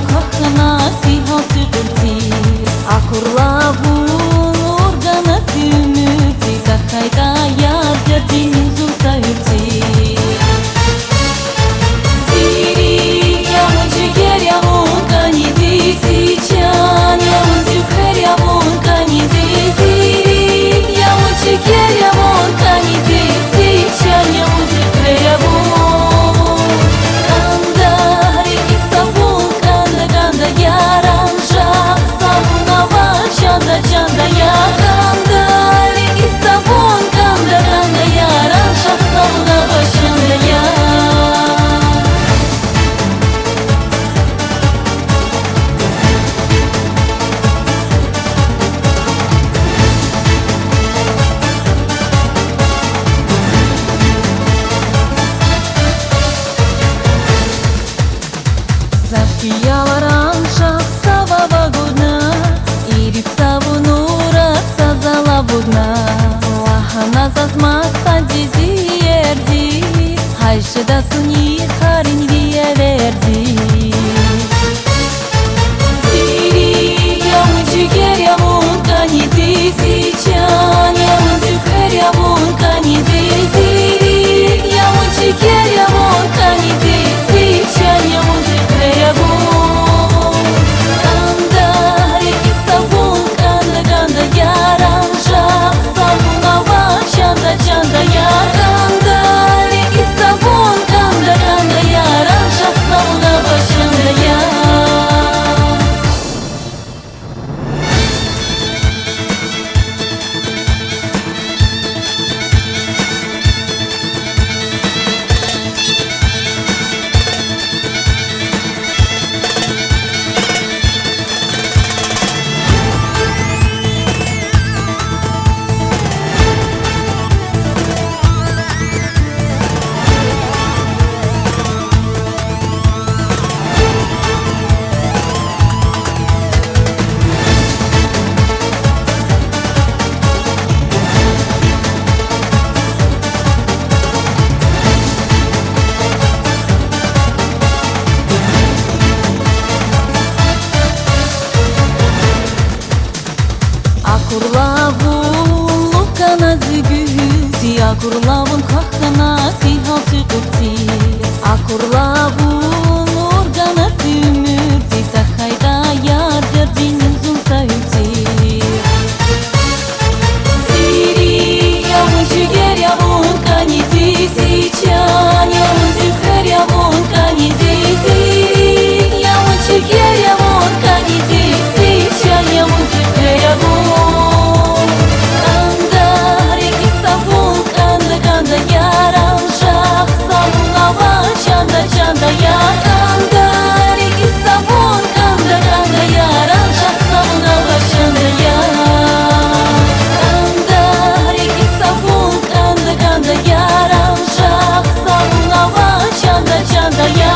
kahına sihatı gırti Akurlavun organası ümüti Kakayda yarca denizu sayırti Siri yamucu ger yamun kanizi Siçan yamucu kher yamun kanizi Siri yamucu ger yamun kanizi Siçan yamucu kher yamun Canda yaranda rengi sabun kanda kanda yaran şahsavuna başında ya Zafiya varan şahsava vaguna Ирит савунура сазала будна Лахана зазмаса дизи ерди Хайшеда суни харин вия верди Сири ямучи гер ямун канизи Сичан ямучи кher ямун канизи Сири ямучи гер ямун канизи Сичан ямучи кher ямун Canda yaranda rengi sabun kanda kanda yaran şahsavuna başında ya Akurlavun lukana zigüti Akurlavun kahkana sihatı gırti Akurlavun organası ümürti Takayda yardır dinizun sayıti Siri yamucu ger yamun kanizi Siçan yamucu kher yamun kanizi Siri yamucu ger yamun kanizi Siçan yamucu kher yamun Canda yaranda rengi sabun kanda kanda yaran şahsavuna başında ya Kanda rengi sabun kanda kanda yaran şahsavuna başında canda ya